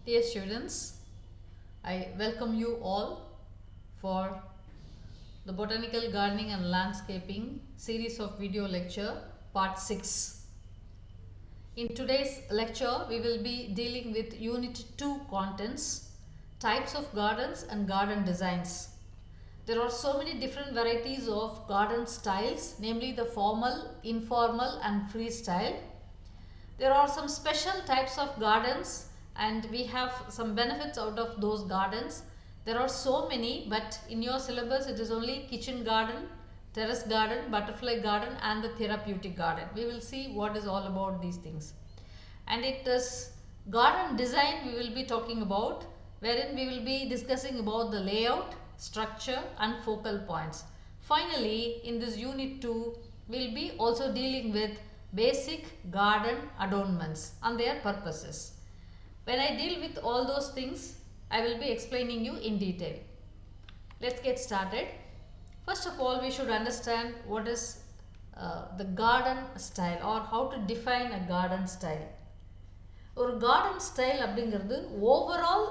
Dear students, I welcome you all for the Botanical Gardening and Landscaping series of video lecture part 6. In today's lecture, we will be dealing with Unit 2 contents, types of gardens and garden designs. There are so many different varieties of garden styles, namely the formal, informal and freestyle. There are some special types of gardens and we have some benefits out of those gardens. There are so many, but in your syllabus it is only kitchen garden, terrace garden, butterfly garden and the therapeutic garden. We will see what is all about these things. And it is garden design we will be talking about, wherein we will be discussing about the layout, structure and focal points. Finally, in this unit 2, we will be also dealing with basic garden adornments and their purposes. When I deal with all those things, I will be explaining you in detail. Let's get started. First of all, we should understand what is the garden style or how to define a garden style. ஒரு garden style அப்படிங்கிறது overall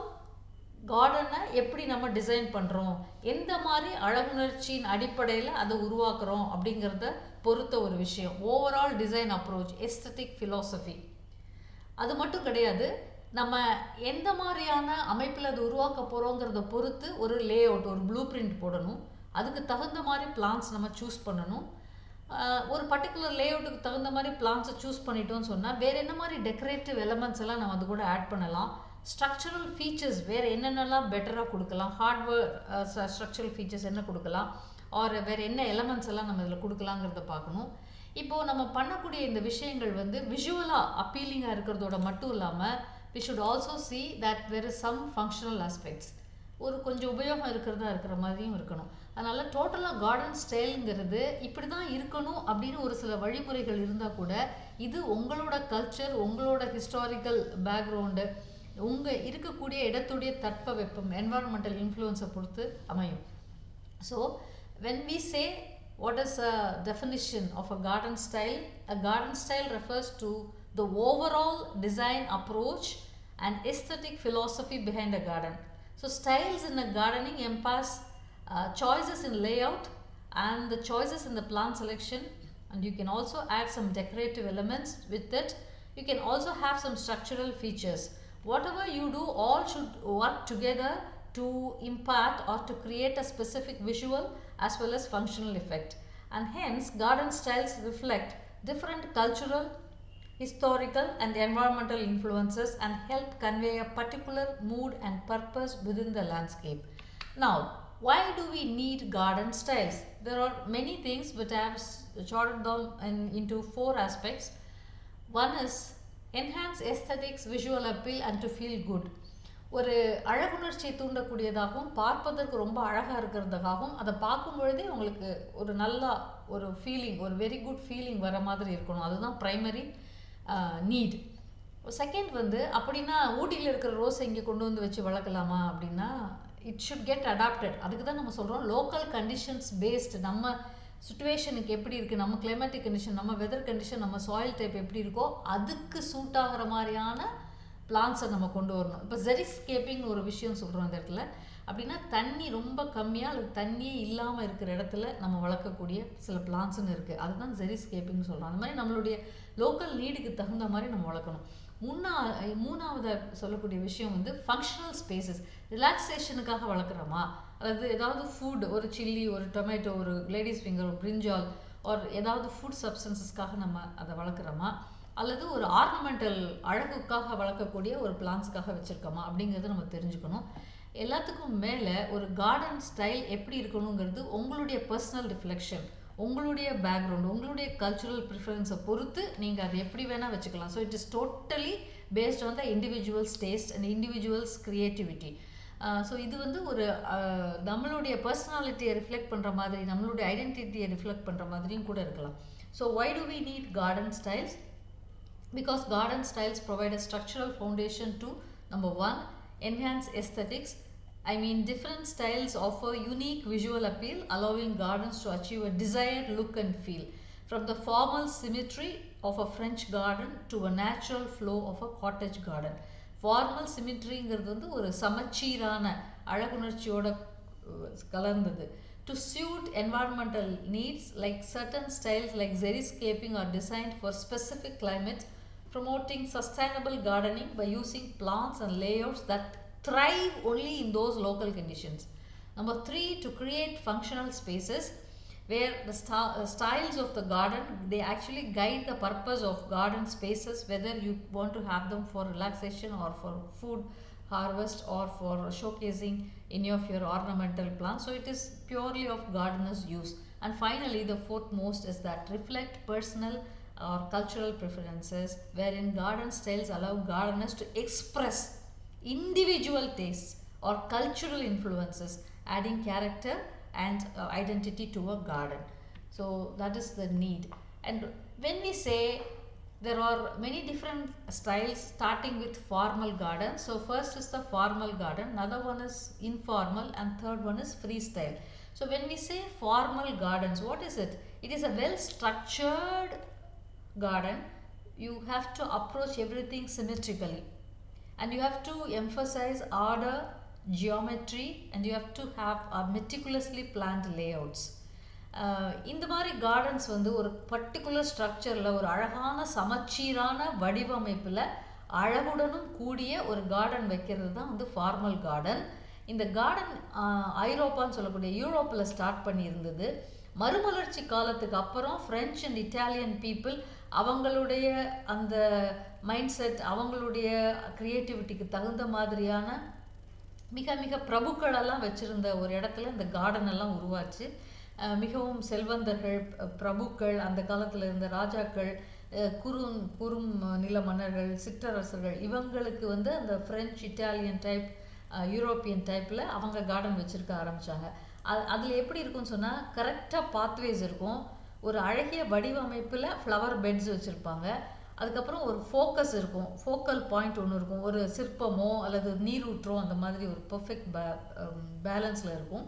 கார்டனை எப்படி நம்ம design பண்ணுறோம், எந்த மாதிரி அழகுணர்ச்சியின் அடிப்படையில் அதை உருவாக்குறோம் அப்படிங்கிறத பொறுத்த ஒரு விஷயம். Overall design approach, aesthetic philosophy. அது மட்டும் கிடையாது, நம்ம எந்த மாதிரியான அமைப்பில் அது உருவாக்க போகிறோங்கிறத பொறுத்து ஒரு லே அவுட், ஒரு ப்ளூ பிரிண்ட் போடணும். அதுக்கு தகுந்த மாதிரி பிளான்ஸ் நம்ம சூஸ் பண்ணணும். ஒரு பர்டிகுலர் லேஅவுட்டுக்கு தகுந்த மாதிரி பிளான்ஸை சூஸ் பண்ணிட்டோம்னு சொன்னால் வேறு என்ன மாதிரி டெக்கரேட்டிவ் எலமெண்ட்ஸ் எல்லாம் நம்ம அது கூட ஆட் பண்ணலாம். ஸ்ட்ரக்சரல் ஃபீச்சர்ஸ் வேறு என்னென்னலாம் பெட்டராக கொடுக்கலாம், ஹார்ட்வேர் ஸ்ட்ரக்சரல் ஃபீச்சர்ஸ் என்ன கொடுக்கலாம், ஆர் வேறு என்ன எலமெண்ட்ஸ் எல்லாம் நம்ம இதில் கொடுக்கலாங்கிறத பார்க்கணும். இப்போது நம்ம பண்ணக்கூடிய இந்த விஷயங்கள் வந்து விஷுவலாக அப்பீலிங்காக இருக்கிறதோட மட்டும் இல்லாமல் we should also see that there is some functional aspects. ஒரு கொஞ்சம் உபயோகம் இருக்கிற மாதிரியும் இருக்கணும். அதனால் டோட்டலாக கார்டன் ஸ்டைலுங்கிறது இப்படி தான் இருக்கணும் அப்படின்னு ஒரு சில வழிமுறைகள் இருந்தால் கூட இது உங்களோட கல்ச்சர், உங்களோட ஹிஸ்டாரிக்கல் பேக்ரவுண்டு, உங்கள் இருக்கக்கூடிய இடத்துடைய தட்ப வெப்பம், என்வாரன்மெண்டல் இன்ஃப்ளூயன்ஸை பொறுத்து அமையும். So when we say what is a definition of a garden style refers to the overall design approach and aesthetic philosophy behind a garden. So styles in a gardening encompass choices in layout and the choices in the plant selection, and you can also add some decorative elements with it. You can also have some structural features. Whatever you do, all should work together to impart or to create a specific visual as well as functional effect. And hence garden styles reflect different cultural, historical and environmental influences and help convey a particular mood and purpose within the landscape. Now, why do we need garden styles? There are many things, but I have sorted them into 4 aspects. One is enhance aesthetics, visual appeal and to feel good. ஒரு அழகுணர்ச்சியை தூண்டக்கூடியதாகவும் பார்ப்பதற்கு ரொம்ப அழகாக இருக்கிறதுக்காகவும் அதை பார்க்கும் பொழுதே உங்களுக்கு ஒரு நல்ல ஒரு ஃபீலிங், ஒரு வெரி குட் ஃபீலிங் வர மாதிரி இருக்கணும். அதுதான் ப்ரைமரி நீட். செகண்ட் வந்து அப்படின்னா ஊட்டியில் இருக்கிற ரோஸை இங்கே கொண்டு வந்து வச்சு வளர்க்கலாமா அப்படின்னா இட் ஷுட் கெட் அடாப்டட். அதுக்கு தான் நம்ம சொல்கிறோம் லோக்கல் கண்டிஷன்ஸ் பேஸ்டு. நம்ம சுச்சுவேஷனுக்கு எப்படி இருக்குது, நம்ம கிளைமேட்டிக் கண்டிஷன், நம்ம வெதர் கண்டிஷன், நம்ம சாயில் டைப் எப்படி இருக்கோ அதுக்கு சூட் ஆகிற மாதிரியான பிளான்ஸை நம்ம கொண்டு வரணும். இப்போ ஜெரிஸ்கேப்பிங் ஒரு விஷயம் சொல்கிறோம் அந்த இடத்துல. அப்படின்னா தண்ணி ரொம்ப கம்மியாக அல்லது தண்ணியே இல்லாமல் இருக்கிற இடத்துல நம்ம வளர்க்கக்கூடிய சில பிளான்ட்ஸுன்னு இருக்குது. அதுதான் ஜெரிஸ்கேப்பிங்னு சொல்கிறோம். அந்த மாதிரி நம்மளுடைய லோக்கல் நீடுக்கு தகுந்த மாதிரி நம்ம வளர்க்கணும். மூணாவது சொல்லக்கூடிய விஷயம் வந்து ஃபங்க்ஷனல் ஸ்பேசஸ். ரிலாக்ஸேஷனுக்காக வளர்க்குறோமா, அதாவது ஏதாவது ஃபுட், ஒரு சில்லி, ஒரு டொமேட்டோ, ஒரு லேடிஸ் ஃபிங்கர், ஒரு பிரிஞ்சால், ஒரு ஏதாவது ஃபுட் சப்ஸ்டன்சஸ்க்காக நம்ம அதை வளர்க்குறோமா, அல்லது ஒரு ஆர்னமெண்டல் அழகுக்காக வளர்க்கக்கூடிய ஒரு பிளான்ஸ்க்காக வச்சுருக்கோமா அப்படிங்கிறத நம்ம தெரிஞ்சுக்கணும். எல்லாத்துக்கும் மேலே ஒரு கார்டன் ஸ்டைல் எப்படி இருக்கணுங்கிறது உங்களுடைய பர்சனல் ரிஃப்ளெக்ஷன், உங்களுடைய பேக்ரவுண்ட், உங்களுடைய கல்ச்சுரல் ப்ரிஃபரன்ஸை பொறுத்து நீங்கள் அதை எப்படி வேணால் வச்சுக்கலாம். So it is totally based on the individuals taste and individuals creativity. So இது வந்து ஒரு நம்மளுடைய பர்சனாலிட்டியை ரிஃப்ளெக்ட் பண்ணுற மாதிரி, நம்மளுடைய ஐடென்டிட்டியை ரிஃப்ளெக்ட் பண்ணுற மாதிரியும் கூட இருக்கலாம். So why do we need garden styles? Because garden styles provide a structural foundation to, number 1, enhance aesthetics. I mean, different styles offer unique visual appeal, allowing gardens to achieve a desired look and feel. From the formal symmetry of a French garden to a natural flow of a cottage garden. Formal சிமிட்ரிங்கிறது வந்து ஒரு சமச்சீரான அழகுணர்ச்சியோட கலந்தது. To suit environmental needs, like certain styles like xeriscaping are designed for specific climates, promoting sustainable gardening by using plants and layouts that thrive only in those local conditions. Number 3, to create functional spaces where the styles of the garden, they actually guide the purpose of garden spaces, whether you want to have them for relaxation or for food harvest or for showcasing any of your ornamental plants. So it is purely of gardeners use. And finally, the fourth most is that reflect personal or cultural preferences, wherein garden styles allow gardeners to express individual tastes or cultural influences, adding character and identity to a garden. So that is the need. And when we say there are many different styles starting with formal garden. So first is the formal garden, another one is informal, and third one is freestyle. So when we say formal gardens, what is it? It is a well structured garden. You have to approach everything symmetrically, and you have to emphasize order, geometry, and you have to have meticulously planned layouts. இந்த மாதிரி gardens வந்து ஒரு particular ஸ்ட்ரக்சரில் ஒரு அழகான சமச்சீரான வடிவமைப்பில் அழகுடனும் கூடிய ஒரு கார்டன் வைக்கிறது தான் வந்து ஃபார்மல் கார்டன். இந்த கார்டன் ஐரோப்பான்னு சொல்லக்கூடிய யூரோப்பில் ஸ்டார்ட் பண்ணியிருந்தது. மறுமலர்ச்சி காலத்துக்கு அப்புறம் ஃப்ரெஞ்ச் அண்ட் இட்டாலியன் பீப்புள் அவங்களுடைய அந்த மைண்ட் செட், அவங்களுடைய க்ரியேட்டிவிட்டிக்கு தகுந்த மாதிரியான மிக மிக பிரபுக்களெல்லாம் வச்சுருந்த ஒரு இடத்துல இந்த கார்டன் எல்லாம் உருவாச்சு. மிகவும் செல்வந்தர்கள், பிரபுக்கள், அந்த காலத்தில் இருந்த ராஜாக்கள், குறும் நில மன்னர்கள், சிற்றரசர்கள், இவங்களுக்கு வந்து அந்த ஃப்ரெஞ்ச், இட்டாலியன் டைப், யூரோப்பியன் டைப்பில் அவங்க கார்டன் வச்சுருக்க ஆரம்பித்தாங்க. அதில் எப்படி இருக்கும்னு சொன்னால் கரெக்டாக பாத்வேஸ் இருக்கும், ஒரு அழகிய வடிவமைப்பில் ஃப்ளவர் பெட்ஸ் வச்சுருப்பாங்க, அதுக்கப்புறம் ஒரு ஃபோக்கஸ் இருக்கும், ஃபோக்கல் பாயிண்ட் ஒன்று இருக்கும், ஒரு சிற்பமோ அல்லது நீரூற்றோ அந்த மாதிரி ஒரு பர்ஃபெக்ட் பேலன்ஸில் இருக்கும்.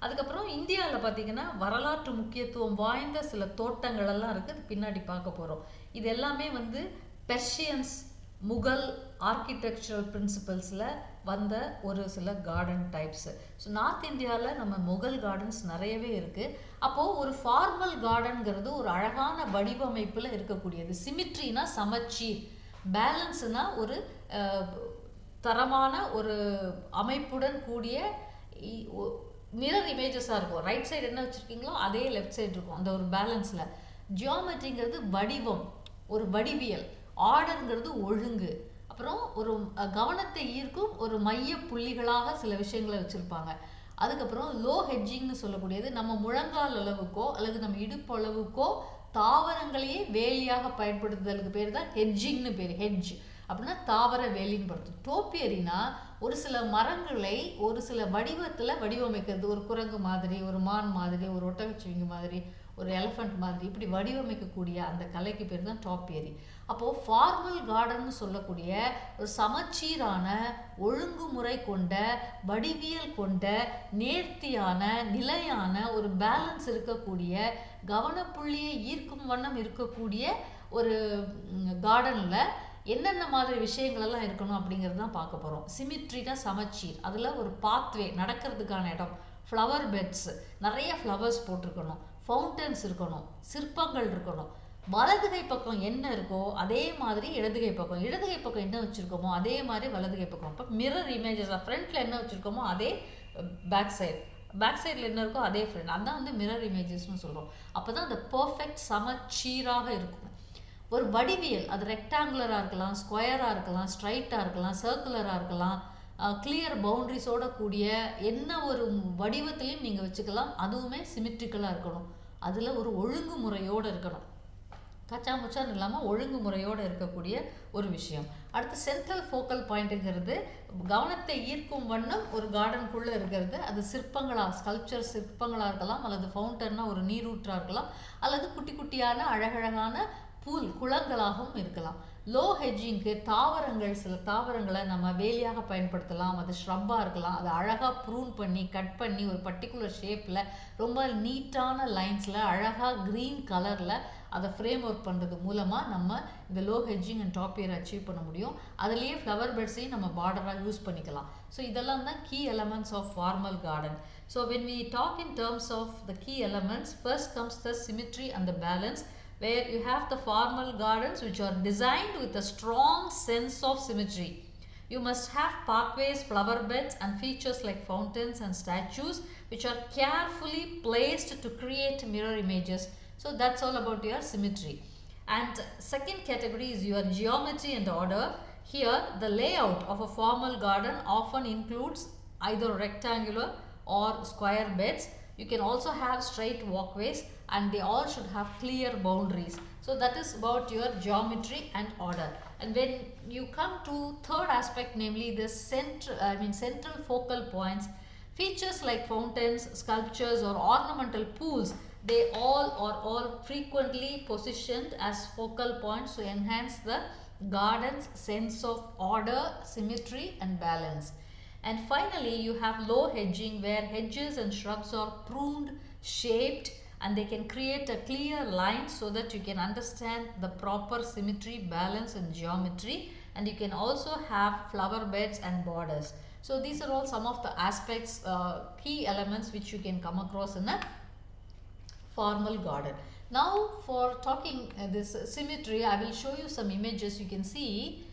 அதுக்கப்புறம் இந்தியாவில் பார்த்திங்கன்னா வரலாற்று முக்கியத்துவம் வாய்ந்த சில தோட்டங்களெல்லாம் இருக்குது, பின்னாடி பார்க்க போகிறோம். இது எல்லாமே வந்து பெர்ஷியன்ஸ், முகல் ஆர்கிடெக்சரல் பிரின்சிபல்ஸில் வந்த ஒரு சில கார்டன் டைப்ஸு. ஸோ நார்த் இந்தியாவில் நம்ம முகல் கார்டன்ஸ் நிறையவே இருக்குது. அப்போது ஒரு ஃபார்மல் கார்டனுங்கிறது ஒரு அழகான வடிவமைப்பில் இருக்கக்கூடியது. சிமிட்ரினா சமச்சீர், பேலன்ஸுனா ஒரு தரமான ஒரு அமைப்புடன் கூடிய மிரர் இமேஜஸாக இருக்கும். ரைட் சைடு என்ன வச்சுருக்கீங்களோ அதே லெஃப்ட் சைடு இருக்கும், அந்த ஒரு பேலன்ஸில். ஜியோமெட்ரிங்கிறது வடிவம், ஒரு வடிவியல். ஆர்டருங்கிறது ஒழுங்கு. அப்புறம் ஒரு கவனத்தை ஈர்க்கும் ஒரு மைய புள்ளிகளாக சில விஷயங்களை வச்சுருப்பாங்க. அதுக்கப்புறம் லோ ஹெட்ஜிங்னு சொல்லக்கூடியது, நம்ம முழங்கால் அளவுக்கோ அல்லது நம்ம இடுப்பு அளவுக்கோ தாவரங்களையே வேலியாக பயன்படுத்துதலுக்கு பேர் தான் ஹெட்ஜிங்னு பேர். ஹெட்ஜ் அப்படின்னா தாவர வேலின்னு படுத்தும். டோப்பியரினா ஒரு சில மரங்களை ஒரு சில வடிவத்தில் வடிவமைக்கிறது, ஒரு குரங்கு மாதிரி, ஒரு மான் மாதிரி, ஒரு ஒட்டகச்சிவிங்கி மாதிரி, ஒரு எலிஃபண்ட் மாதிரி, இப்படி வடிவமைக்கக்கூடிய அந்த கலைக்கு பேர் தான் டாப்பியரி. அப்போது ஃபார்மல் கார்டன்னு சொல்லக்கூடிய ஒரு சமச்சீரான, ஒழுங்குமுறை கொண்ட, வடிவியல் கொண்ட, நேர்த்தியான, நிலையான ஒரு பேலன்ஸ் இருக்கக்கூடிய, கவனப்புள்ளியை ஈர்க்கும் வண்ணம் இருக்கக்கூடிய ஒரு கார்டனில் என்னென்ன மாதிரி விஷயங்களெல்லாம் இருக்கணும் அப்படிங்கிறது தான் பார்க்க போகிறோம். சிமிட்ரினா சமச்சீர், அதில் ஒரு பாத்வே, நடக்கிறதுக்கான இடம், ஃப்ளவர் பெட்ஸ், நிறைய ஃப்ளவர்ஸ் போட்டிருக்கணும், ஃபவுண்டன்ஸ் இருக்கணும், சிற்பங்கள் இருக்கணும். வலதுகை பக்கம் என்ன இருக்கோ அதே மாதிரி இடதுகை பக்கம், இடதுகை பக்கம் என்ன வச்சுருக்கோமோ அதே மாதிரி வலதுகை பக்கம். இப்போ மிரர் இமேஜஸ், ஃப்ரண்ட்டில் என்ன வச்சுருக்கோமோ அதே பேக் சைடில் என்ன இருக்கோ அதே ஃப்ரண்ட், அதான் வந்து மிரர் இமேஜஸ்னு சொல்கிறோம். அப்போ தான் அந்த பர்ஃபெக்ட் சமச்சீராக இருக்கும். ஒரு வடிவியல், அது ரெக்டாங்குலராக இருக்கலாம், ஸ்கொயராக இருக்கலாம், ஸ்ட்ரைட்டாக இருக்கலாம், சர்க்குலராக இருக்கலாம், கிளியர் பவுண்ட்ரிஸோட கூடிய என்ன ஒரு வடிவத்திலையும் நீங்கள் வச்சுக்கலாம். அதுவுமே சிமிட்ரிக்கலாக இருக்கணும், அதில் ஒரு ஒழுங்குமுறையோடு இருக்கணும், கச்சா முச்சான்னு இல்லாமல் ஒழுங்குமுறையோடு இருக்கக்கூடிய ஒரு விஷயம். அடுத்து சென்ட்ரல் ஃபோக்கல் பாயிண்ட்டுங்கிறது கவனத்தை ஈர்க்கும் வண்ணம் ஒரு கார்டனுக்குள்ளே இருக்கிறது. அது ஸ்கல்ப்சர் சிற்பங்களாக இருக்கலாம், அல்லது ஃபவுண்டன்னா ஒரு நீரூற்றாக இருக்கலாம், அல்லது குட்டி குட்டியான அழகழகான குளங்களாகவும் இருக்கலாம். லோ ஹெட்ஜிங்க்கு தாவரங்கள், சில தாவரங்களை நம்ம வேலியாக பயன்படுத்தலாம், அது ஷ்ரப்பாக இருக்கலாம், அதை அழகாக ப்ரூன் பண்ணி கட் பண்ணி ஒரு பர்டிகுலர் ஷேப்பில் ரொம்ப நீட்டான லைன்ஸில் அழகாக க்ரீன் கலரில் அதை ஃப்ரேம் ஒர்க் பண்ணுறது மூலமாக நம்ம இந்த low hedging and top year achieve பண்ண முடியும். அதுலேயே ஃப்ளவர் பெட்ஸையும் நம்ம பார்டராக யூஸ் பண்ணிக்கலாம். ஸோ இதெல்லாம் தான் key elements of formal garden. So when we talk in terms of the key elements, first comes the symmetry and the balance, where you have the formal gardens which are designed with a strong sense of symmetry. You must have pathways, flower beds and features like fountains and statues which are carefully placed to create mirror images. So that's all about your symmetry. And second category is your geometry and order. Here the layout of a formal garden often includes either rectangular or square beds. You can also have straight walkways and they all should have clear boundaries. So that is about your geometry and order. And when you come to third aspect, namely this central focal points, features like fountains, sculptures or ornamental pools, they all are all frequently positioned as focal points to enhance the garden's sense of order, symmetry and balance. And finally, you have low hedging, where hedges and shrubs are pruned, shaped, and they can create a clear line so that you can understand the proper symmetry, balance and geometry. And you can also have flower beds and borders. So these are all some of the aspects, key elements which you can come across in a formal garden. Now for talking this symmetry, I will show you some images. You can see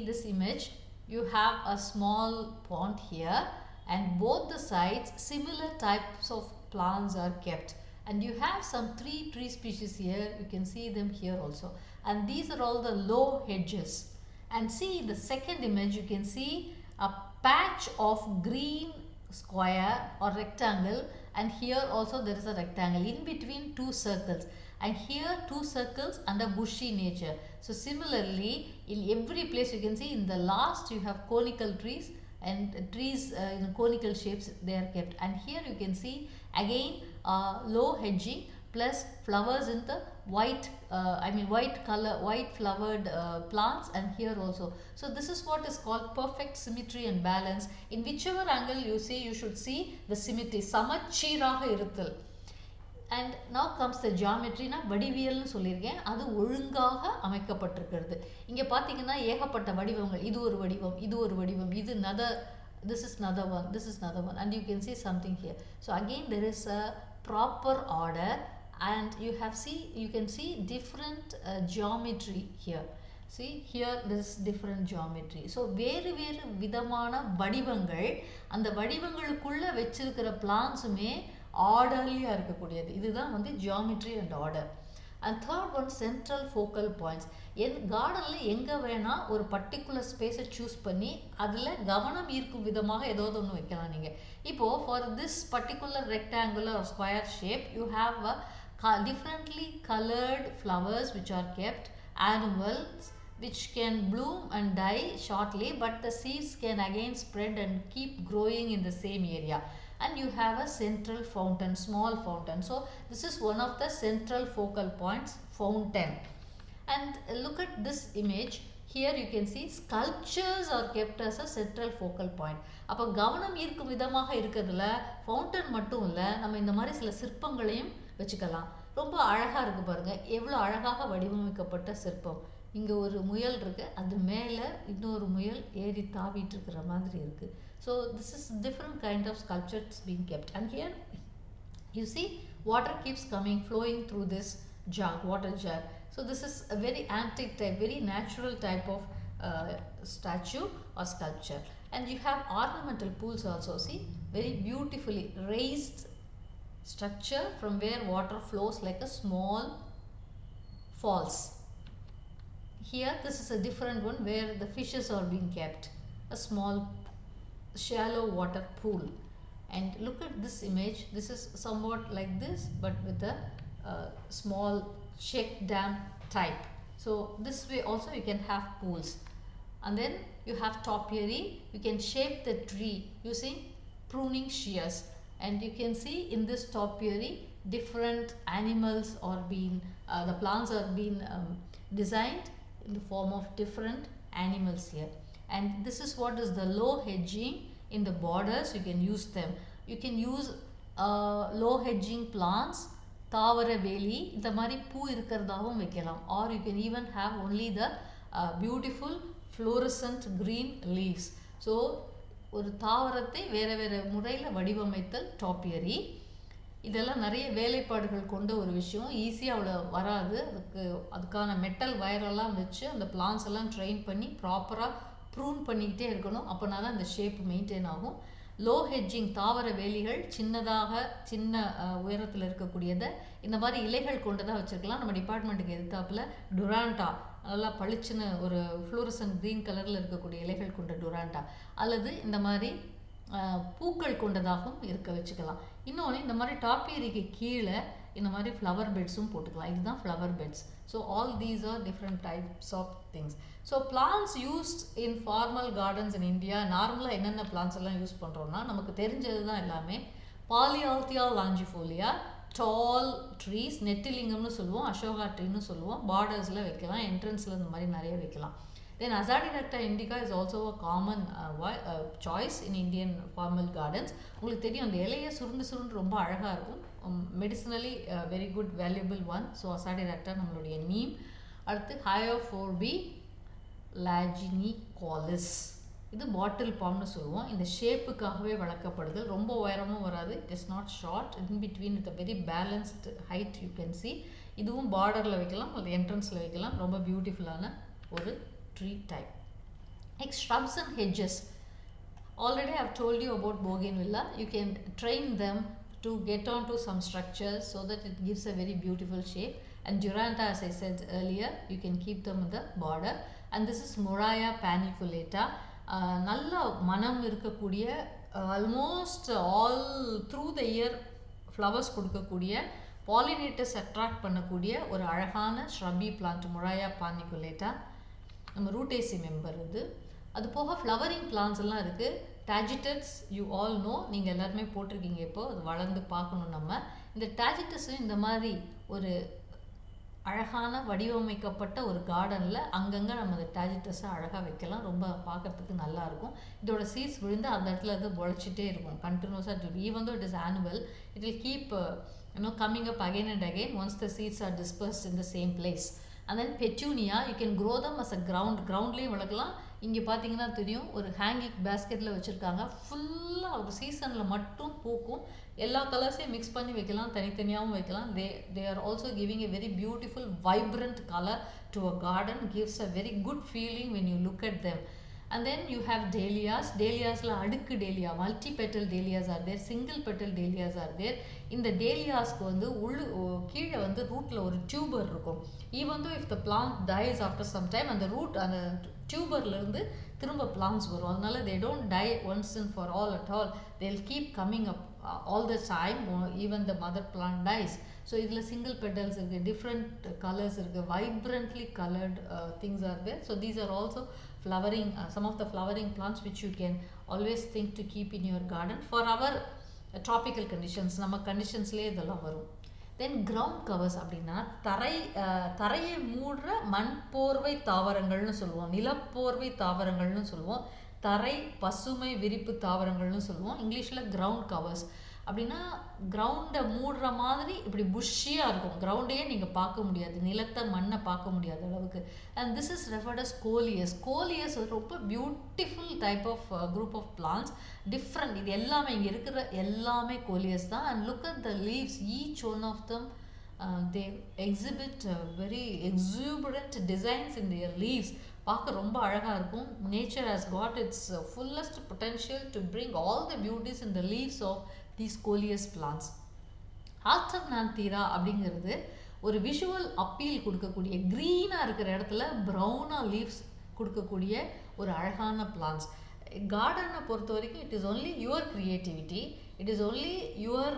this image. You have a small pond here and both the sides similar types of plants are kept, and you have some 3 tree species here. You can see them here also, and these are all the low hedges. And see the second image, you can see a patch of green square or rectangle, and here also there is a rectangle in between 2 circles, and here 2 circles and a bushy nature. So similarly in every place you can see in the last you have conical trees, and trees in conical shapes they are kept. And here you can see again low hedging plus flowers in the white white flowered plants, and here also. So this is what is called perfect symmetry and balance. In whichever angle you see, you should see the symmetry, சமச்சீராக இருத்தல். And now comes the geometry. நான் வடிவியல்னு சொல்லியிருக்கேன், அது ஒழுங்காக அமைக்கப்பட்டிருக்கிறது. இங்கே பார்த்தீங்கன்னா ஏகப்பட்ட வடிவங்கள், இது ஒரு வடிவம், இது ஒரு வடிவம், இது this is another one, this is another one, and you can see something here. So again there is a proper order, and you can see different geometry here. See here there is different geometry. So வேறு விதமான வடிவங்கள், அந்த வடிவங்களுக்குள்ள வச்சிருக்கிற பிளான்ஸுமே ஆர்டர்லியாக இருக்கக்கூடியது. இதுதான் geometry and order. And third one, central focal points. கார்டனில் எங்கே வேணால் ஒரு பர்டிகுலர் ஸ்பேஸை சூஸ் பண்ணி அதில் கவனம் ஈர்க்கும் விதமாக ஏதாவது ஒன்று வைக்கலாம் நீங்கள். இப்போது for this particular rectangular or square shape, you have differently colored flowers which are kept, animals which can bloom and die shortly, but the seeds can again spread and keep growing in the same area. And you have a central fountain, small fountain. So this is one of the central focal points, fountain. And look at this image. Here you can see sculptures are kept as a central focal point. அப்போ கவனம் ஈர்க்கும் விதமாக இருக்கிறதுல fountain மட்டும் இல்லை, நம்ம இந்த மாதிரி சில சிற்பங்களையும் வச்சுக்கலாம். ரொம்ப அழகாக இருக்குது பாருங்கள், எவ்வளோ அழகாக வடிவமைக்கப்பட்ட சிற்பம். இங்கே ஒரு முயல் இருக்குது, அது மேலே இன்னொரு முயல் ஏறி தாவிட்டு இருக்கிற மாதிரி இருக்குது. So this is different kind of sculptures being kept. And here you see water keeps flowing through this jug, water jug. So this is a very antique type, very natural type of statue or sculpture. And you have ornamental pools also. See, very beautifully raised structure from where water flows like a small falls. Here this is a different one where the fishes are being kept, a small shallow water pool. And look at this image. This is somewhat like this, but with a small check dam type. So this way also you can have pools. And then you have topiary. You can shape the tree using pruning shears, and you can see in this topiary different animals are being the plants are being designed in the form of different animals here. And this is what is the low hedging. In the borders you can use them. You can use low hedging plants தாவர வேலி இந்த மாதிரி பூ இருக்கிறதாகவும் வைக்கலாம். Are you can even have only the beautiful fluorescent green leaves. So ஒரு தாவரத்தை வேறு வேறு முறையில் வடிவமைத்தல் டாப்பியரி. இதெல்லாம் நிறைய வேலைப்பாடுகள் கொண்ட ஒரு விஷயம். ஈஸியாக அவ்வளோ வராது. அதுக்கான மெட்டல் வயரெல்லாம் வச்சு அந்த பிளான்ஸ் எல்லாம் ட்ரெயின் பண்ணி ப்ராப்பராக ப்ரூன் பண்ணிக்கிட்டே இருக்கணும். அப்போனா தான் இந்த ஷேப் மெயின்டைன் ஆகும். லோ ஹெட்ஜிங் தாவர வேலிகள் சின்ன உயரத்தில் இருக்கக்கூடியதை இந்த மாதிரி இலைகள் கொண்டதாக வச்சுருக்கலாம். நம்ம டிபார்ட்மெண்ட்டுக்கு எதிர்த்தாப்பில் டுராண்டா, நல்லா பளிச்சுன்னு ஒரு ஃப்ளூரசன் க்ரீன் கலரில் இருக்கக்கூடிய இலைகள் கொண்ட டுராண்டா, அல்லது இந்த மாதிரி பூக்கள் கொண்டதாகவும் இருக்க வச்சுக்கலாம். இன்னொன்று, இந்த மாதிரி டாப்பியரிக்கு கீழே இந்த மாதிரி ஃப்ளவர் பெட்ஸும் போட்டுக்கலாம். இதுதான் flower beds. So all these are different types of things. So plants used in formal gardens in India. நார்மலாக என்னென்ன பிளான்ஸ் எல்லாம் யூஸ் பண்ணுறோன்னா நமக்கு தெரிஞ்சது தான் எல்லாமே. பாலியால்தியா லாஞ்சிஃபோலியா, டால் ட்ரீஸ், நெட்டிலிங்கம்னு சொல்லுவோம், அசோகா ட்ரீன்னு சொல்லுவோம். பார்டர்ஸில் வைக்கலாம், என்ட்ரன்ஸில் இந்த மாதிரி நிறைய வைக்கலாம். Then Azadirachta indica is also a common choice in Indian formal gardens. உங்களுக்கு தெரியும் அந்த இலையை சுருண்டு ரொம்ப அழகாக இருக்கும். Medicinally very good valuable one. So Azadirachta நம்மளுடைய நீம். அடுத்து Hyophorbe laginicollis, இது பாட்டில் பாம்னு சொல்லுவோம். இந்த ஷேப்புக்காகவே வளர்க்கப்படுது. ரொம்ப உயரமும் வராது. It is not short. In between with a very balanced height you can see. இதுவும் பார்டரில் வைக்கலாம், அது என்ட்ரன்ஸில் வைக்கலாம். ரொம்ப பியூட்டிஃபுல்லான ஒரு tree type. Next, shrubs and hedges. Already I have told you about bougainvillea. You can train them to get onto some structures so that it gives a very beautiful shape. And Duranta, as I said earlier, you can keep them in the border. And this is Murraya paniculata. நல்ல மனம் இருக்கக்கூடிய, almost all through the year flowers கொடுக்கக்கூடிய, pollinators attract பண்ணக்கூடிய ஒரு அழகான ஷ்ரப்பி plant Murraya paniculata. நம்ம Rutaceae member இது. அது போக ஃப்ளவரிங் பிளான்ஸ் எல்லாம் இருக்குது. டாஜிட்டஸ் யூ ஆல் நோ, நீங்கள் எல்லாருமே போட்டிருக்கீங்க. இப்போது அது வளர்ந்து பார்க்கணும். நம்ம இந்த டாஜிட்டஸும் இந்த மாதிரி ஒரு அழகான வடிவமைக்கப்பட்ட ஒரு கார்டனில் அங்கங்கே நம்ம இந்த டாஜிட்டஸை அழகாக வைக்கலாம். ரொம்ப பார்க்குறதுக்கு நல்லாயிருக்கும். இதோட சீட்ஸ் விழுந்து அந்த இடத்துல அது முளைச்சிட்டே இருக்கும் கண்டினியூஸாக. Even though it is annual, it will keep coming up again and again once the seeds are dispersed in the same place. And then petunia, you can grow them as a groundலேயும் வளர்க்கலாம். இங்கே பார்த்தீங்கன்னா தெரியும், ஒரு hanging பேஸ்கெட்டில் வச்சுருக்காங்க. ஃபுல்லாக ஒரு சீசனில் மட்டும் பூக்கும். எல்லா கலர்ஸையும் மிக்ஸ் பண்ணி வைக்கலாம், தனித்தனியாகவும் வைக்கலாம். they are also giving a very beautiful vibrant color to a garden, gives a very good feeling when you look at them. And then you have dahlias. Dahliasல அடுக்கு dahlia, multi petal dahlias are there, single petal dahlias are there. இந்த டேலியாஸ்க்கு வந்து கீழே வந்து ரூட்டில் ஒரு tuber இருக்கும். Even though if the plant dies after some time, அந்த ரூட் அந்த டியூபர்லேருந்து திரும்ப பிளான்ட்ஸ் வரும். அதனால they don't die once and for all at all. They'll keep coming up all the time, even the mother plant dies. So இதில் single petals இருக்குது, different colours இருக்குது, vibrantly coloured things are there. So these are also flowering, some of the flowering plants which you can always think to keep in your garden for our tropical conditions. நம்ம கண்டிஷன்ஸ்லேயே இதெல்லாம் வரும். தென் ground covers அப்படின்னா தரையை மூடுற மண் போர்வை தாவரங்கள்னு சொல்லுவோம், நிலப்போர்வை தாவரங்கள்னு சொல்லுவோம், தரை பசுமை விரிப்பு தாவரங்கள்னு சொல்லுவோம். இங்கிலீஷில் கிரவுண்ட் கவர்ஸ் அப்படின்னா கிரவுண்டை மூடுற மாதிரி இப்படி புஷ்ஷியாக இருக்கும். கிரவுண்டையே நீங்கள் பார்க்க முடியாது, நிலத்தை மண்ணை பார்க்க முடியாத அளவுக்கு. And this is referred as coleus. Coleus ரொம்ப beautiful type of group of plants. Different, இது எல்லாமே இங்கே இருக்கிற எல்லாமே கோலியஸ் தான். And look at the leaves, each one of them they exhibit very exuberant designs in their leaves. பார்க்க ரொம்ப அழகாக இருக்கும். Nature has got its fullest potential to bring all the beauties in the leaves of these coleus plants. Alternanthera அப்படிங்கிறது ஒரு visual appeal கொடுக்கக்கூடிய, க்ரீனாக இருக்கிற இடத்துல ப்ரௌனாக லீவ்ஸ் கொடுக்கக்கூடிய ஒரு அழகான பிளான்ஸ். கார்டனை பொறுத்த வரைக்கும் it is only your creativity, it is only your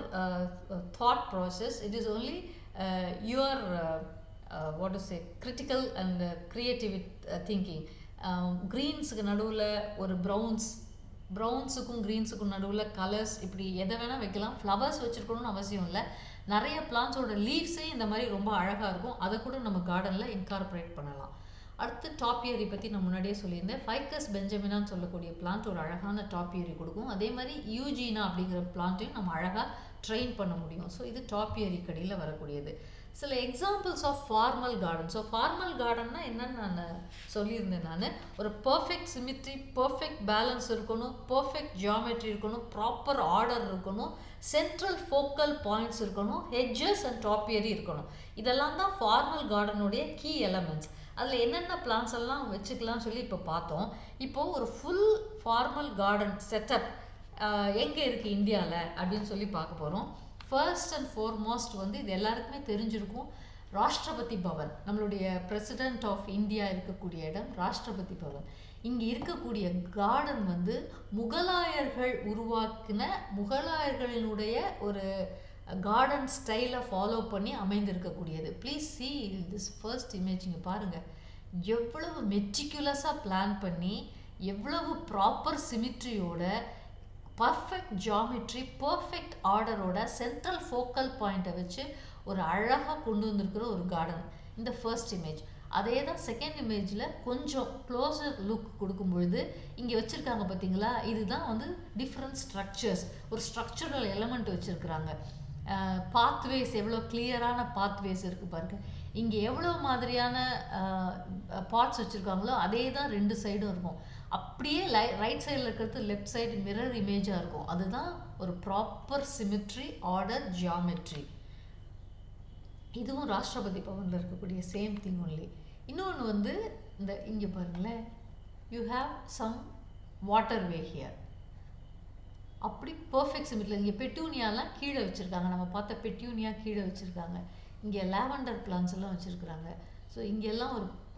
thought process, it is only your what to say critical and creative thinking. க்ரீன்ஸுக்கு நடுவில் ஒரு ப்ரௌன்ஸுக்கும் க்ரீன்ஸுக்கும் நடுவில் கலர்ஸ், இப்படி எதை வேணால் வைக்கலாம். ஃப்ளவர்ஸ் வச்சுருக்கணும்னு அவசியம் இல்லை. நிறைய பிளான்ஸோட லீவ்ஸே இந்த மாதிரி ரொம்ப அழகாக இருக்கும். அதை கூட நம்ம கார்டனில் இன்கார்பரேட் பண்ணலாம். அடுத்து டாப்பியரி பற்றி நான் முன்னாடியே சொல்லியிருந்தேன். ஃபைக்கஸ் பெஞ்சமினான்னு சொல்லக்கூடிய பிளான்ட் ஒரு அழகான டாப்பியரி கொடுக்கும். அதே மாதிரி யூஜினா அப்படிங்கிற பிளான்ட்டையும் நம்ம அழகாக ட்ரெயின் பண்ண முடியும். ஸோ இது டாப்பியரி கடியில் வரக்கூடியது. சில examples of formal garden. So formal கார்டன்னா என்னன்னு நான் சொல்லியிருந்தேன். நான் ஒரு பர்ஃபெக்ட் சிமிட்ரி, பர்ஃபெக்ட் பேலன்ஸ் இருக்கணும், பர்ஃபெக்ட் ஜியாமெட்ரி இருக்கணும், ப்ராப்பர் ஆர்டர் இருக்கணும், சென்ட்ரல் ஃபோக்கல் பாயிண்ட்ஸ் இருக்கணும், ஹெட்ஜஸ் அண்ட் டாப்பியரி இருக்கணும். இதெல்லாம் தான் ஃபார்மல் கார்டனுடைய கீ எலமெண்ட்ஸ். அதில் என்னென்ன பிளான்ஸ் எல்லாம் வச்சுக்கலாம்னு சொல்லி இப்போ பார்த்தோம். இப்போது ஒரு ஃபுல் ஃபார்மல் கார்டன் செட்டப் எங்கே இருக்குது இந்தியாவில் அப்படின்னு சொல்லி பார்க்க போகிறோம். ஃபர்ஸ்ட் அண்ட் ஃபார்மோஸ்ட் வந்து இது எல்லாருக்குமே தெரிஞ்சிருக்கும், ராஷ்டிரபதி பவன். நம்மளுடைய பிரசிடென்ட் ஆஃப் இந்தியா இருக்கக்கூடிய இடம் ராஷ்டிரபதி பவன். இங்கே இருக்கக்கூடிய கார்டன் வந்து முகலாயர்கள் உருவாக்கின, முகலாயர்களினுடைய ஒரு கார்டன் ஸ்டைலை ஃபாலோ பண்ணி அமைந்திருக்கக்கூடியது. Please see this first image. இங்கே பாருங்கள், எவ்வளவு மெட்டிகுலஸாக பிளான் பண்ணி, எவ்வளவு ப்ராப்பர் சிமிட்ரியோட, பர்ஃபெக்ட் ஜியாமெட்ரி, பர்ஃபெக்ட் ஆர்டரோட, சென்ட்ரல் ஃபோக்கல் பாயிண்ட்டை வச்சு ஒரு அழகாக கொண்டு வந்திருக்கிற ஒரு கார்டன். இந்த ஃபர்ஸ்ட் இமேஜ். அதே தான் செகண்ட் இமேஜில் கொஞ்சம் க்ளோஸர் லுக் கொடுக்கும் பொழுது இங்கே வச்சுருக்காங்க பார்த்தீங்களா, இதுதான் வந்து டிஃப்ரெண்ட் ஸ்ட்ரக்சர்ஸ், ஒரு ஸ்ட்ரக்சரல் எலமெண்ட் வச்சுருக்குறாங்க. பாத்வேஸ், எவ்வளோ கிளியரான பாத்வேஸ் இருக்குது பாருங்கள். இங்கே எவ்வளோ மாதிரியான பார்ட்ஸ் வச்சுருக்காங்களோ அதே தான் ரெண்டு சைடும் இருக்கும். அப்படியே ரைட் சைடில் இருக்கிறது லெஃப்ட் சைடு மிரர் இமேஜாக இருக்கும். அதுதான் ஒரு ப்ராப்பர் சிமிட்ரி, ஆர்டர், ஜியாமெட்ரி. இதுவும் ராஷ்டிரபதி பவனில் இருக்கக்கூடிய சேம் திங் ஒன்லி. இன்னொன்று வந்து இந்த இங்கே பாருங்களேன், you have some water way here. அப்படி பர்ஃபெக்ட் சிமிட்ரியில் இங்கே பெட்டூனியாலாம் கீழே வச்சுருக்காங்க. நம்ம பார்த்த பெட்டூனியா கீழே வச்சுருக்காங்க. இங்கே லாவெண்டர் பிளான்ஸ் எல்லாம் வச்சுருக்குறாங்க. ஸோ இங்கெல்லாம்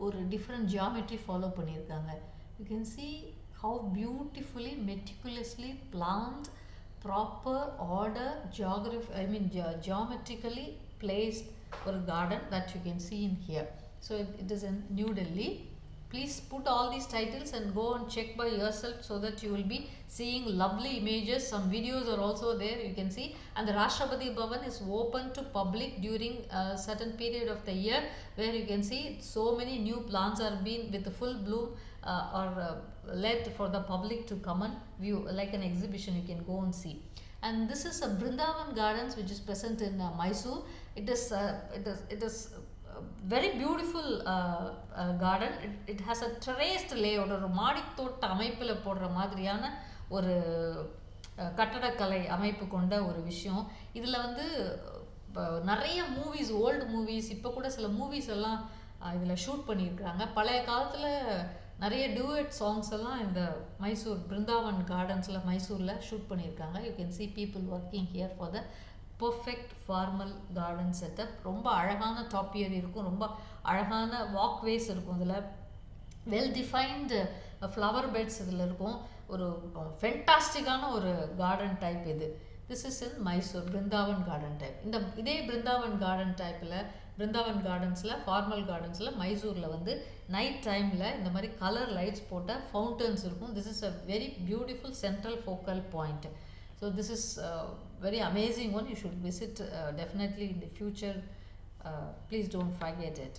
ஒரு டிஃப்ரெண்ட் ஜியாமெட்ரி ஃபாலோ பண்ணியிருக்காங்க. You can see how beautifully, meticulously planned, proper order, geometrically placed for a garden that you can see in here. So it is in New Delhi. Please put all these titles and go and check by yourself so that you will be seeing lovely images. Some videos are also there, you can see. And the Rashtrapati Bhavan is open to public during a certain period of the year, where you can see so many new plants are being with the full bloom or let for the public to come and view, like an exhibition you can go and see. And this is a Brindavan Gardens which is present in Mysore. It is very beautiful garden. It has a terraced layout, ஒரு மாடித்தோட்ட அமைப்பில் போடுற மாதிரியான ஒரு கட்டடக்கலை அமைப்பு கொண்ட ஒரு விஷயம். இதில் வந்து நிறைய மூவிஸ், ஓல்டு மூவிஸ், இப்போ கூட சில மூவிஸ் எல்லாம் இதில் ஷூட் பண்ணியிருக்கிறாங்க. பழைய காலத்தில் நிறைய டூயட் சாங்ஸ் எல்லாம் இந்த மைசூர் பிருந்தாவன் கார்டன்ஸில் மைசூரில் ஷூட் பண்ணியிருக்காங்க. You can see people working here for the perfect formal garden setup. ரொம்ப அழகான டாப்பியரி இருக்கும், ரொம்ப அழகான வாக்வேஸ் இருக்கும், இதில் வெல் டிஃபைன்டு ஃப்ளவர் பெட்ஸ் இதில் இருக்கும். ஒரு ஃபென்டாஸ்டிக்கான ஒரு கார்டன் டைப் இது. This is in Mysore Brindavan garden type. இதே பிருந்தாவன் கார்டன் டைப்பில், பிருந்தாவன் கார்டன்ஸில், ஃபார்மல் கார்டன்ஸில் மைசூரில் வந்து நைட் டைமில் இந்த மாதிரி கலர் லைட்ஸ் போட்ட ஃபவுண்டன்ஸ் இருக்கும். This is a very beautiful central focal point. So this is very amazing one. You should visit definitely in the future. Please don't forget it.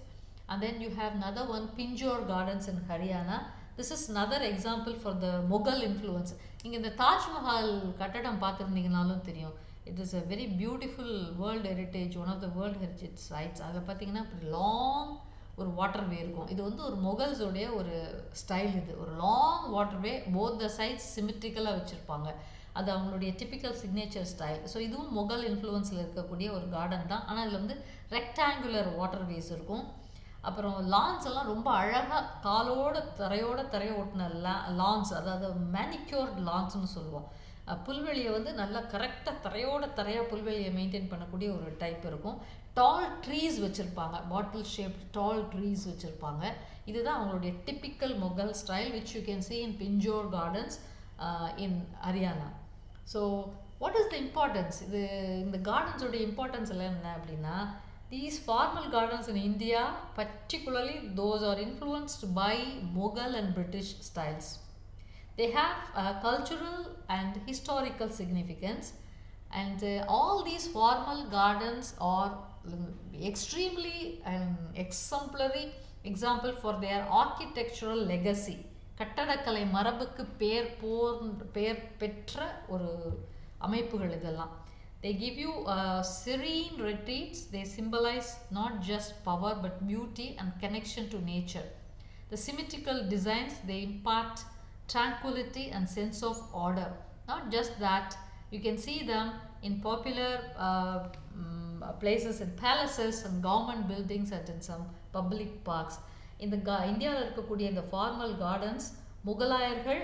And then you have another one, Pinjore Gardens in Haryana. This is another example for the Mughal influence. இங்கே இந்த தாஜ்மஹால் கட்டடம் பார்த்துருந்தீங்கனாலும் தெரியும். It is a very beautiful world heritage, one of the world heritage sites. அதில் பார்த்தீங்கன்னா long ஒரு waterway இருக்கும். இது வந்து ஒரு மொகல்ஸோடைய ஒரு ஸ்டைல். இது ஒரு long waterway, both the sides சிமெட்ரிக்கலாக வச்சுருப்பாங்க. அது அவங்களுடைய டிப்பிக்கல் சிக்னேச்சர் ஸ்டைல். ஸோ இதுவும் மொகல் இன்ஃப்ளூயன்ஸில் இருக்கக்கூடிய ஒரு கார்டன் தான். ஆனால் இதில் வந்து ரெக்டாங்குலர் வாட்டர்வேஸ் இருக்கும். அப்புறம் லான்ஸ் எல்லாம் ரொம்ப அழகாக காலோட தரைய ஓட்டின லான்ஸ், அதாவது மேனிக்யூர்ட் லான்ஸ்னு சொல்லுவோம். புல்வெளியை வந்து நல்லா கரெக்டாக தரையாக புல்வெளியை மெயின்டைன் பண்ணக்கூடிய ஒரு டைப் இருக்கும். டால் ட்ரீஸ் வச்சுருப்பாங்க, பாட்டில் ஷேப்ட் டால் ட்ரீஸ் வச்சுருப்பாங்க. இதுதான் அவங்களுடைய typical Mughal style, which you can see in Pinjore Gardens in Haryana. So what is the importance? இந்த கார்டன்ஸோடைய இம்பார்ட்டன்ஸ் எல்லாம் என்ன அப்படின்னா, these formal gardens in India, particularly those are influenced by Mughal and British styles. They have cultural and historical significance, and all these formal gardens are extremely and exemplary example for their architectural legacy. கட்டடக்கலை மரபுக்கு பெயர் பெற்ற ஒரு அமைப்புகள் இதெல்லாம். They give you serene retreats. They symbolize not just power but beauty and connection to nature. The symmetrical designs, they impart tranquility and sense of order. Not just that, you can see them in popular places, in palaces and government buildings and in some public parks. இந்த இந்தியாவில் இருக்கக்கூடிய இந்த formal gardens முகலாயர்கள்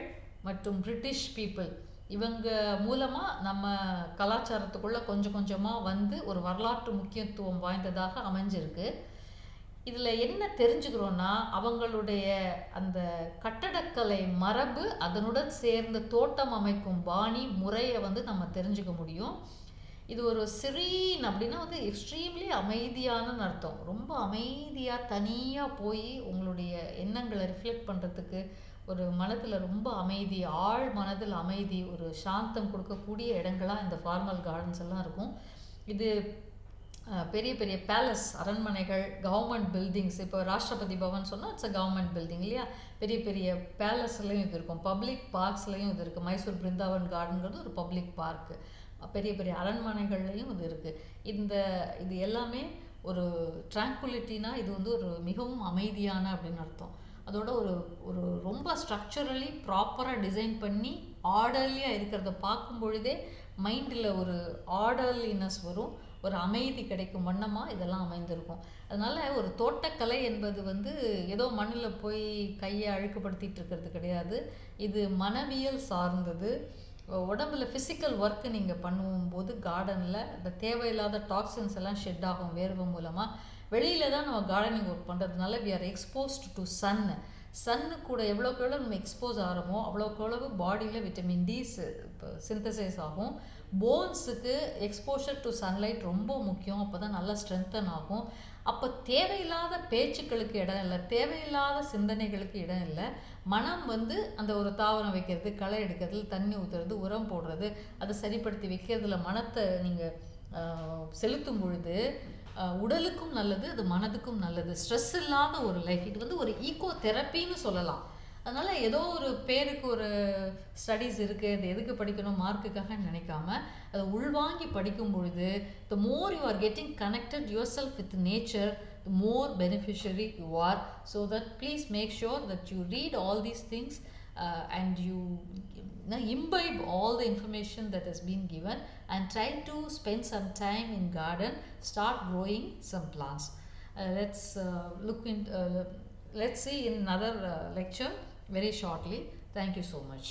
மற்றும் British people இவங்க மூலமாக நம்ம கலாச்சாரத்துக்குள்ளே கொஞ்சம் கொஞ்சமாக வந்து ஒரு வரலாற்று முக்கியத்துவம் வாய்ந்ததாக அமைஞ்சிருக்கு. இதில் என்ன தெரிஞ்சுக்கிறோன்னா, அவங்களுடைய அந்த கட்டடக்கலை மரபு, அதனுடன் சேர்ந்த தோட்டம் அமைக்கும் பாணி முறையை வந்து நம்ம தெரிஞ்சுக்க முடியும். இது ஒரு சிரீன் அப்படின்னா வந்து எக்ஸ்ட்ரீம்லி அமைதியான அர்த்தம். ரொம்ப அமைதியாக தனியாக போய் உங்களுடைய எண்ணங்களை ரிஃப்ளெக்ட் பண்ணுறதுக்கு, ஒரு மனதில் ரொம்ப அமைதி, ஆழ் மனதில் அமைதி, ஒரு சாந்தம் கொடுக்கக்கூடிய இடங்களாக இந்த ஃபார்மல் கார்டன்ஸ் எல்லாம் இருக்கும். இது பெரிய பெரிய பேலஸ், அரண்மனைகள், கவர்மெண்ட் பில்டிங்ஸ், இப்போ ராஷ்டிரபதி பவன் சொன்னால் இட்ஸ் அ கவர்மெண்ட் பில்டிங் இல்லையா. பெரிய பெரிய பேலஸ்லையும் இது இருக்கும், பப்ளிக் பார்க்ஸ்லையும் இது இருக்குது. மைசூர் பிருந்தாவன் கார்டனுங்கிறது ஒரு பப்ளிக் பார்க்கு. பெரிய பெரிய அரண்மனைகள்லையும் இது இருக்குது. இது எல்லாமே ஒரு ட்ராங்குலிட்டினா இது வந்து ஒரு மிகவும் அமைதியான அப்படின்னு அர்த்தம். அதோட ஒரு ரொம்ப ஸ்ட்ரக்சரலி ப்ராப்பராக டிசைன் பண்ணி ஆர்டர்லியாக இருக்கிறத பார்க்கும் பொழுதே மைண்டில் ஒரு ஆர்டர்லினஸ் வரும், ஒரு அமைதி கிடைக்கும் வண்ணமாக இதெல்லாம் அமைந்திருக்கும். அதனால் ஒரு தோட்டக்கலை என்பது வந்து ஏதோ மண்ணில் போய் கையை அழுக்குப்படுத்திட்டு இருக்கிறது கிடையாது. இது மனவியல் சார்ந்தது. உடம்புல ஃபிசிக்கல் ஒர்க்கு நீங்கள் பண்ணும்போது கார்டனில் இந்த தேவையில்லாத டாக்ஸின்ஸ் எல்லாம் ஷெட் ஆகும் வேர்வை மூலமாக. வெளியில் தான் நம்ம கார்டனிங் ஒர்க் பண்ணுறதுனால வி ஆர் எக்ஸ்போஸ்ட் டு சன்னு கூட எவ்வளோக்கு எவ்வளோ நம்ம எக்ஸ்போஸ் ஆகிறோமோ அவ்வளோக்கு எவ்வளவு பாடியில் விட்டமின் டி சிந்தசைஸ் ஆகும். போன்ஸுக்கு எக்ஸ்போஷர் டு சன்லைட் ரொம்ப முக்கியம். அப்போ தான் நல்லா ஸ்ட்ரென்தன் ஆகும். அப்போ தேவையில்லாத பேச்சுக்களுக்கு இடம் இல்லை, தேவையில்லாத சிந்தனைகளுக்கு இடம் இல்லை. மனம் வந்து அந்த ஒரு தாவரம் வைக்கிறது, களை எடுக்கிறது, தண்ணி ஊற்றுறது, உரம் போடுறது, அதை சரிப்படுத்தி வைக்கிறதுல மனத்தை நீங்கள் செலுத்தும் பொழுது உடலுக்கும் நல்லது, அது மனதுக்கும் நல்லது. ஸ்ட்ரெஸ் இல்லாத ஒரு லைஃப். இது வந்து ஒரு ஈகோ தெரப்பின்னு சொல்லலாம். அதனால் ஏதோ ஒரு பேருக்கு ஒரு ஸ்டடீஸ் இருக்குது, அது எதுக்கு படிக்கணும் மார்க்குக்காக நினைக்காம அதை உள்வாங்கி படிக்கும் பொழுது the more you are getting connected yourself with nature, the more beneficiary you are. So that please make sure that you read all these things and you imbibe all the information that has been given and try to spend some time in garden, start growing some plants. Let's see in another lecture very shortly. Thank you so much.